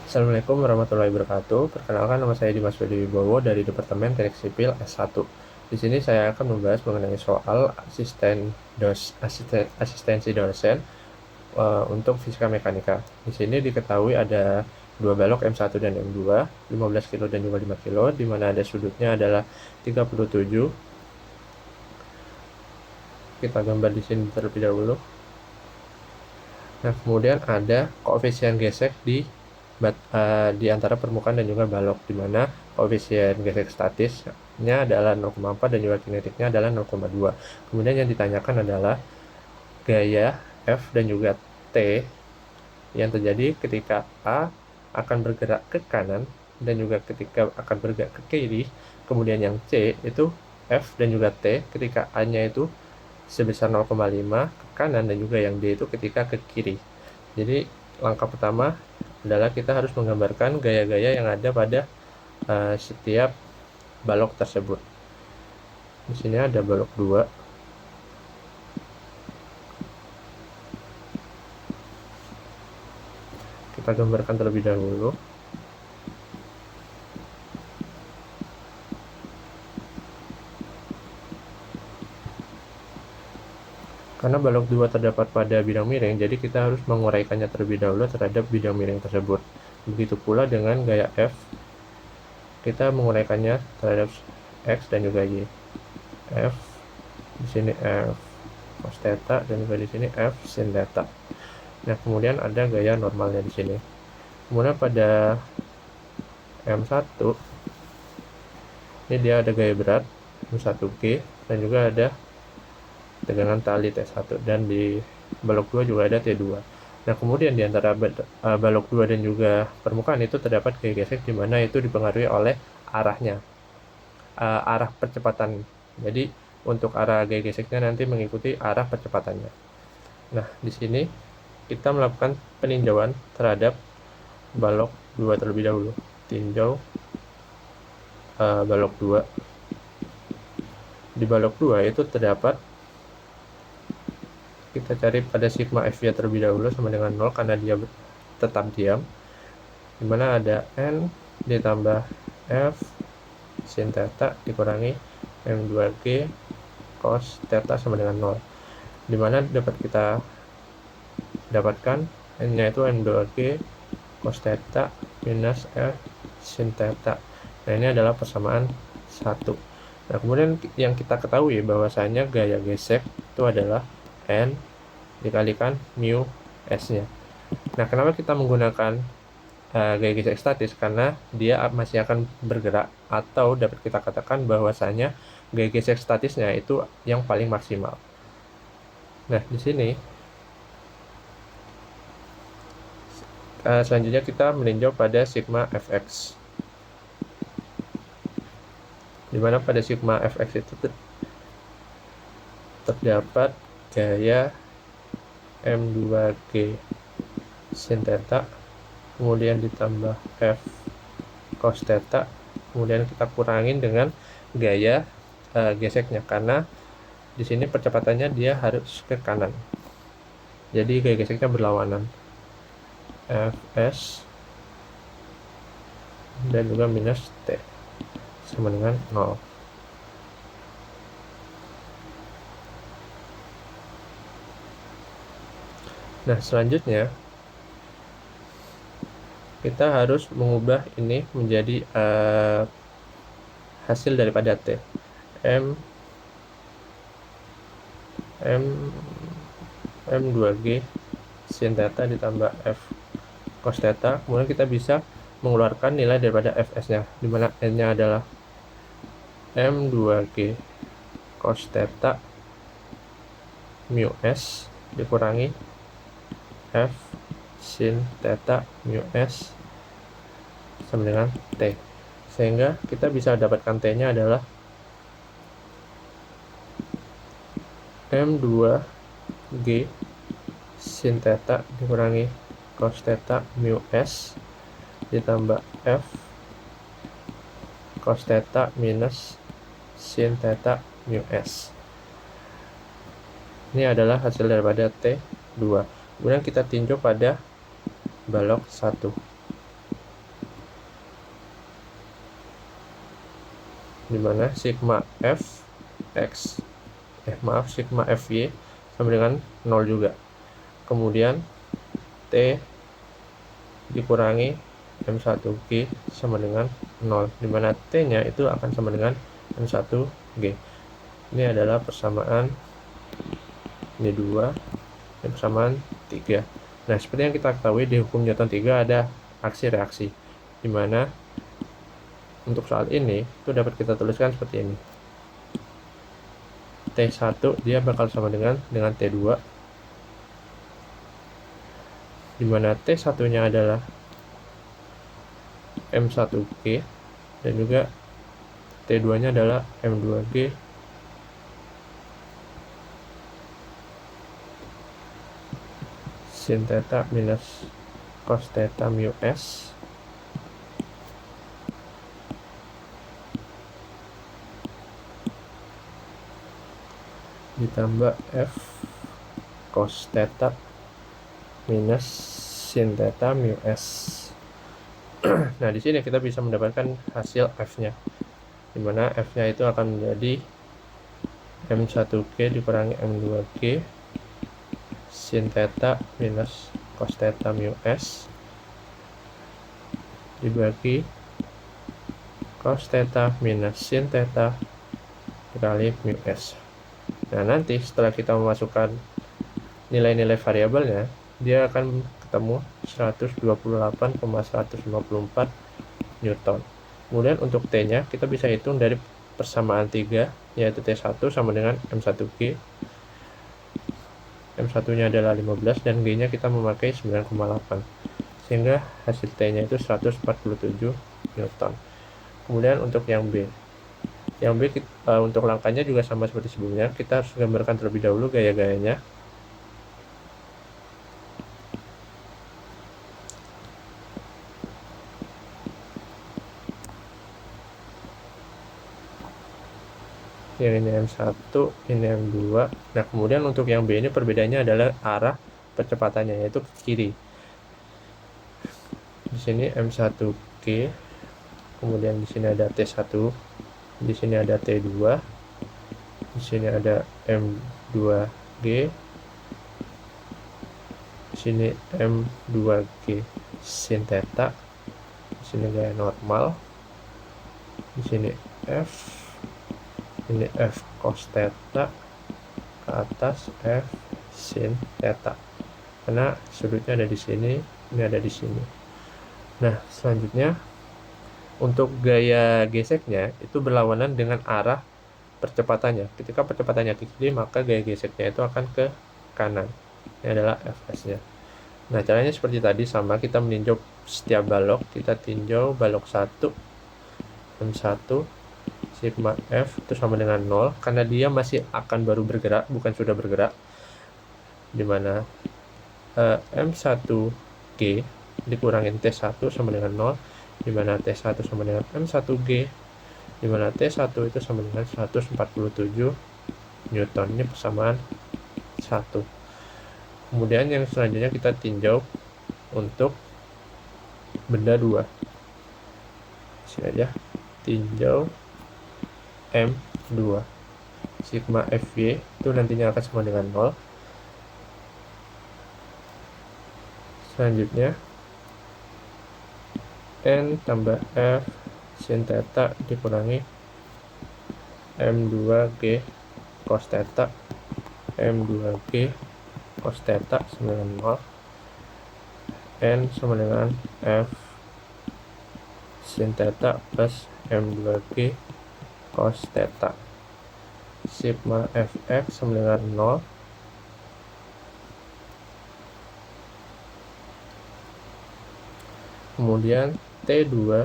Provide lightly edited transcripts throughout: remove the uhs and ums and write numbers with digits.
Assalamualaikum warahmatullahi wabarakatuh. Perkenalkan, nama saya Dimas Wibowo dari Departemen Teknik Sipil S1. Di sini saya akan membahas mengenai soal asistensi dosen untuk fisika mekanika. Di sini diketahui ada dua balok M1 dan M2, 15 kilo dan juga 5 kilo, di mana ada sudutnya adalah 37. Kita gambar di sini terlebih dahulu. Nah, kemudian ada koefisien gesek di antara permukaan dan juga balok, di mana koefisien gesek statisnya adalah 0,4 dan juga kinetiknya adalah 0,2. Kemudian yang ditanyakan adalah gaya F dan juga T yang terjadi ketika A akan bergerak ke kanan dan juga ketika akan bergerak ke kiri. Kemudian yang C itu F dan juga T ketika A-nya itu sebesar 0,5 ke kanan dan juga yang D itu ketika ke kiri. Jadi langkah pertama adalah kita harus menggambarkan gaya-gaya yang ada pada setiap balok tersebut. Di sini ada balok 2. Kita gambarkan terlebih dahulu. Karena balok 2 terdapat pada bidang miring, jadi kita harus menguraikannya terlebih dahulu terhadap bidang miring tersebut. Begitu pula dengan gaya F, kita menguraikannya terhadap X dan juga Y. F, di sini F cos theta dan juga di sini F sin theta. Nah, kemudian ada gaya normalnya di sini. Kemudian pada M1 ini dia ada gaya berat M1G dan juga ada tegangan tali T1, dan di balok 2 juga ada T2. Nah, kemudian di antara balok 2 dan juga permukaan itu terdapat gaya gesek, di mana itu dipengaruhi oleh arahnya, arah percepatan. Jadi untuk arah gaya geseknya nanti mengikuti arah percepatannya. Nah, di sini kita melakukan peninjauan terhadap balok 2 terlebih dahulu. Tinjau balok 2. Di balok 2 itu terdapat, kita cari pada sigma F-nya terlebih dahulu sama dengan 0 karena dia tetap diam, dimana ada N ditambah F sin theta dikurangi M2G cos theta sama dengan 0, dimana dapat kita dapatkan N-nya itu M2G cos theta minus F sin theta. Nah, ini adalah persamaan 1. Nah, kemudian yang kita ketahui bahwasanya gaya gesek itu adalah N dikalikan mu S-nya. Nah, kenapa kita menggunakan gaya gesek statis? Karena dia masih akan bergerak, atau dapat kita katakan bahwasanya gaya gesek statisnya itu yang paling maksimal. Nah, di sini selanjutnya kita meninjau pada sigma Fx, dimana pada sigma Fx itu terdapat gaya M2G sin theta, kemudian ditambah F cos theta, kemudian kita kurangin dengan gaya geseknya, karena di sini percepatannya dia harus ke kanan, jadi gaya geseknya berlawanan. Fs dan juga minus T sama dengan 0. Nah, selanjutnya kita harus mengubah ini menjadi hasil daripada T. M2G sin theta ditambah F cos theta. Kemudian kita bisa mengeluarkan nilai daripada Fs-nya, dimana N-nya adalah M2G cos theta mu S dikurangi F sin theta mu S sama dengan T, sehingga kita bisa dapatkan T-nya adalah M2G sin theta dikurangi cos theta mu S ditambah F cos theta minus sin theta mu S. Ini adalah hasil daripada T2. Kemudian kita tinjau pada balok 1. dimana sigma f x sigma fy sama dengan 0 juga. Kemudian T dikurangi M1G sama dengan 0, dimana T nya itu akan sama dengan M1G. Ini adalah persamaan ini 2, ini persamaan 3. Nah, seperti yang kita ketahui di hukum Newton 3 ada aksi reaksi, dimana untuk saat ini itu dapat kita tuliskan seperti ini. T1 dia bakal sama dengan T2, dimana T1 nya adalah M1G dan juga T2 nya adalah M2G sin theta minus cos theta mu s ditambah F cos theta minus sin theta mu s. Nah, di sini kita bisa mendapatkan hasil F-nya, dimana F-nya itu akan menjadi M1G dikurangi M2G sin theta minus cos theta mu s dibagi cos theta minus sin theta dikali mu s. Nah, nanti setelah kita memasukkan nilai-nilai variabelnya, dia akan ketemu 128,154 Newton. Kemudian untuk T-nya kita bisa hitung dari persamaan 3, yaitu T1 sama dengan M1G. M1-nya adalah 15 dan G-nya kita memakai 9,8. Sehingga hasil T-nya itu 147 Newton. Kemudian untuk yang B. Yang B untuk langkahnya juga sama seperti sebelumnya. Kita harus gambarkan terlebih dahulu gaya-gayanya. Yang ini M1, ini M2. Nah, kemudian untuk yang B ini perbedaannya adalah arah percepatannya, yaitu ke kiri. Di sini M1G, kemudian di sini ada T1, di sini ada T2, di sini ada M2G, di sini M2G sin theta, di sini gaya normal, di sini F, ini F cos theta ke atas F sin theta, karena sudutnya ada di sini, ini ada di sini. Nah, selanjutnya untuk gaya geseknya itu berlawanan dengan arah percepatannya. Ketika percepatannya ke kiri, maka gaya geseknya itu akan ke kanan. Ini adalah Fs-nya. Nah, caranya seperti tadi, sama, kita meninjau setiap balok. Kita tinjau balok 1 M1 sigma F itu sama dengan 0, karena dia masih akan baru bergerak, bukan sudah bergerak, dimana M1G dikurangin T1 sama dengan 0, dimana T1 sama dengan M1G, dimana T1 itu sama dengan 147 Newton. Ini persamaan 1. Kemudian yang selanjutnya kita tinjau untuk benda 2. Sini aja, tinjau M2. Sigma Fy itu nantinya akan sama dengan 0. Selanjutnya N tambah F sin theta dikurangi M2G cos theta, M2G cos theta sama dengan 0. N sama dengan F sin theta plus M2G cos theta. Sigma Fx sama dengan 0. Kemudian T2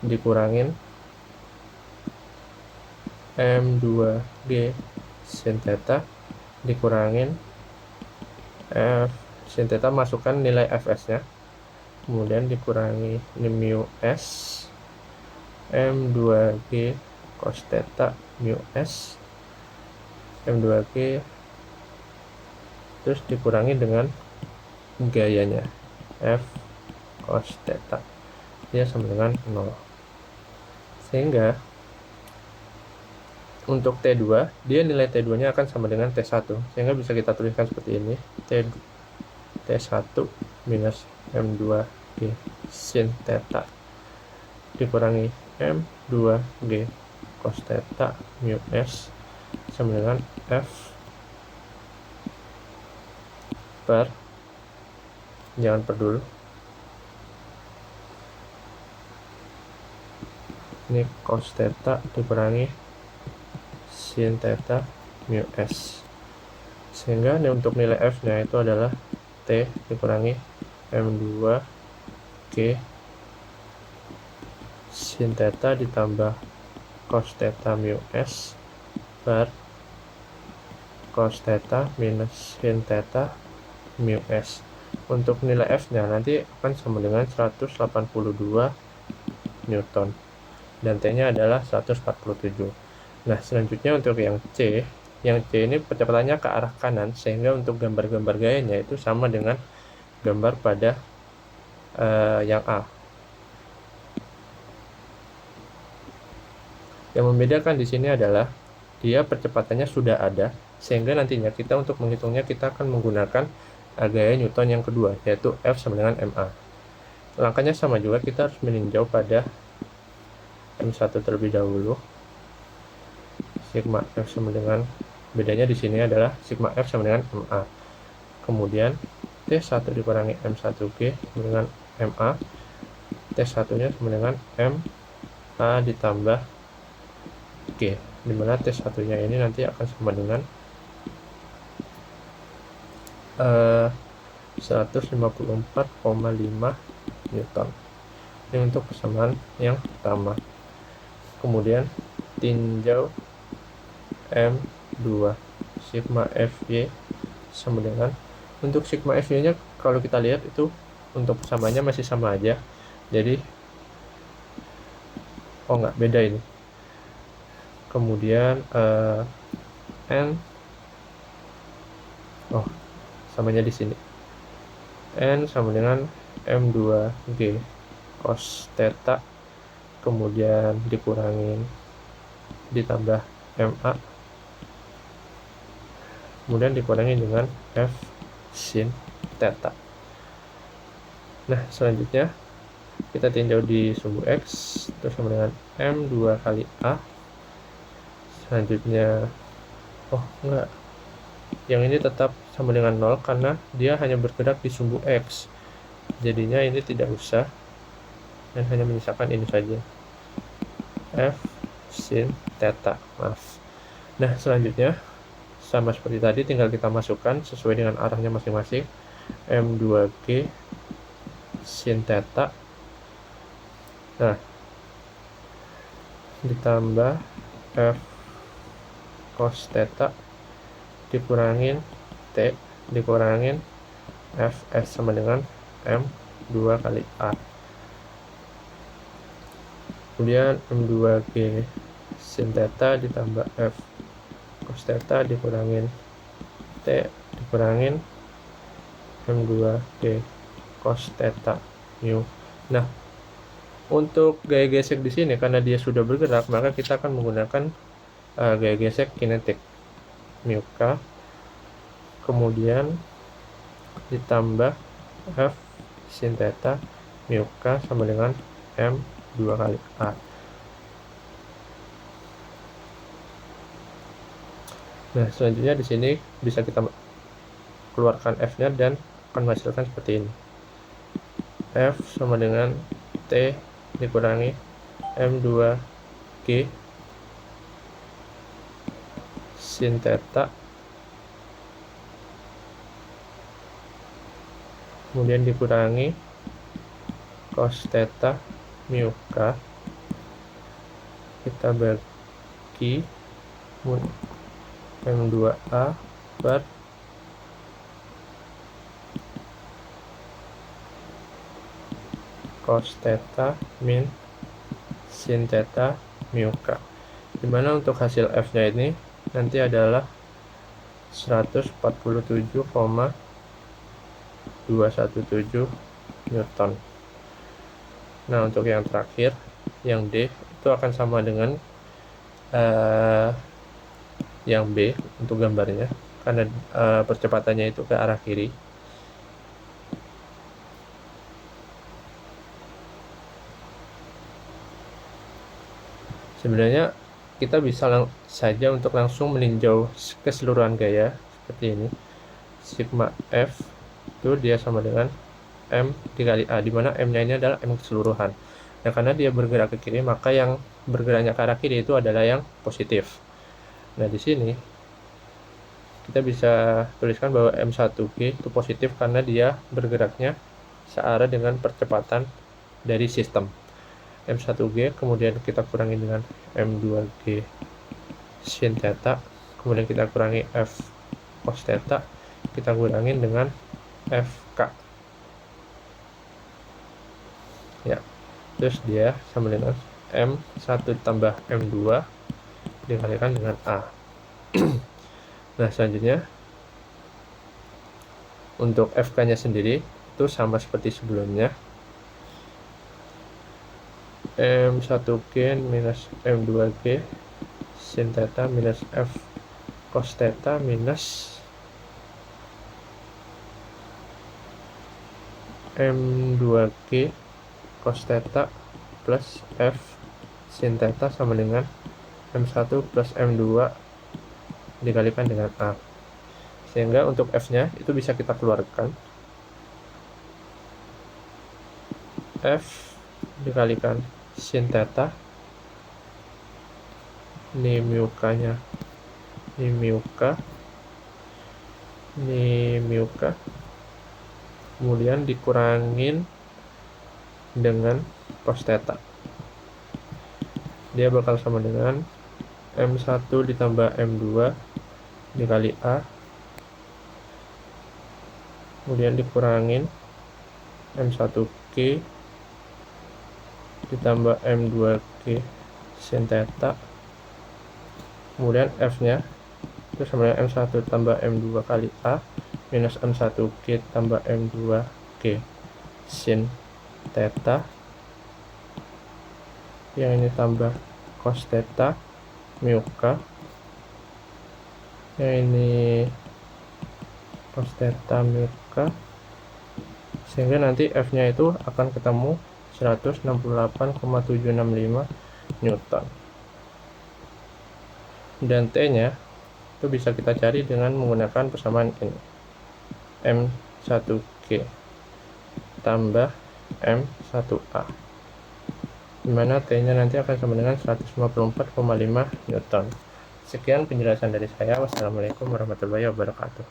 dikurangin M2G sin theta dikurangin F sin theta, masukkan nilai Fs-nya, kemudian dikurangi ini mu s, M2G cos theta mu s, M2G, terus dikurangi dengan gayanya F cos theta, dia sama dengan 0. Sehingga Untuk T2, dia nilai T2 nya akan sama dengan T1, sehingga bisa kita tuliskan seperti ini, T1 minus M2G sin theta dikurangi M2G cos theta mu S sama dengan F per, jangan per dulu, ini cos theta dikurangi sin theta mu S, sehingga untuk nilai F nya itu adalah T dikurangi M2G sin theta ditambah cos theta mu S per cos theta minus sin theta mu S. Untuk nilai F nya nanti akan sama dengan 182 Newton dan T nya adalah 147. Nah, selanjutnya untuk yang C ini percepatannya ke arah kanan, sehingga untuk gambar-gambar gayanya itu sama dengan gambar pada yang A. Yang membedakan di sini adalah dia percepatannya sudah ada, sehingga nantinya kita untuk menghitungnya kita akan menggunakan gaya Newton yang kedua, yaitu F sama dengan MA. Langkahnya sama juga, kita harus meninjau pada M1 terlebih dahulu. Sigma F sama dengan, bedanya di sini adalah sigma F sama dengan MA. Kemudian T1 dikurangi M1G sama dengan MA. T1-nya sama dengan MA ditambah G, dimana T1-nya ini nanti akan sama dengan 154,5 Newton. Ini untuk persamaan yang pertama. Kemudian tinjau M2, sigma Fy sama dengan, untuk sigma Fy nya kalau kita lihat itu untuk persamaannya masih sama aja, jadi enggak, beda ini. Kemudian N, samanya di sini, N sama dengan M2G cos theta, kemudian dikurangin ditambah MA, kemudian dikurangi dengan F sin theta. Nah, selanjutnya kita tinjau di sumbu X, terus sama dengan M2 kali A. Selanjutnya, enggak, yang ini tetap sama dengan 0 karena dia hanya bergerak di sumbu X, jadinya ini tidak usah, dan hanya menyisakan ini saja, F sin theta, maaf. Nah, selanjutnya sama seperti tadi, tinggal kita masukkan sesuai dengan arahnya masing-masing, M2G sin theta, nah, ditambah F cos theta dikurangin T dikurangin Fs sama dengan M2 kali A. Kemudian M2G sin theta ditambah F cos theta dikurangin T dikurangin M2G cos theta mu. Nah, untuk gaya gesek di sini karena dia sudah bergerak, maka kita akan menggunakan gaya gesek kinetik mu K, kemudian ditambah F sin theta mu K sama dengan M2 kali A. Nah, selanjutnya di sini bisa kita keluarkan F-nya dan akan menghasilkan seperti ini. F sama dengan T dikurangi M2G sin theta, kemudian dikurangi cos theta mu K, kita bagi M2A per cos theta min sin theta mu K, dimana untuk hasil F nya ini nanti adalah 147,217 Newton. Nah, untuk yang terakhir, yang D itu akan sama dengan yang B untuk gambarnya, karena percepatannya itu ke arah kiri. Sebenarnya kita bisa saja untuk langsung meninjau keseluruhan gaya seperti ini. Sigma F itu dia sama dengan M dikali A, di mana M-nya ini adalah M keseluruhan. Nah, karena dia bergerak ke kiri, maka yang bergeraknya ke arah kiri itu adalah yang positif. Nah, di sini kita bisa tuliskan bahwa M1G itu positif karena dia bergeraknya searah dengan percepatan dari sistem. M1G kemudian kita kurangi dengan M2G sin theta, kemudian kita kurangi F cos theta, kita kurangi dengan FK. Ya, terus dia sama dengan M1 tambah M2 dikalikan dengan A. Nah, selanjutnya untuk FK nya sendiri itu sama seperti sebelumnya, M1G minus M2G sin theta minus F cos theta minus M2G cos theta plus F sin theta sama dengan M1 plus M2 dikalikan dengan A. Sehingga untuk F-nya itu bisa kita keluarkan. F dikalikan sin theta, ini mu K-nya, ini mu K, ini mu K, kemudian dikurangin dengan cos theta. Dia bakal sama dengan M1 ditambah M2 dikali A, kemudian dikurangin M1G ditambah M2G sin theta, kemudian F-nya itu sama dengan M1 tambah M2 kali A minus M1G tambah M2G sin theta, yang ini tambah cos theta mu K, yang ini cos theta mu K, sehingga nanti F-nya itu akan ketemu 168,765 Newton. Dan T-nya itu bisa kita cari dengan menggunakan persamaan ini, M1G tambah M1A, dimana T-nya nanti akan sama dengan 154,5 Newton. Sekian penjelasan dari saya. Wassalamualaikum warahmatullahi wabarakatuh.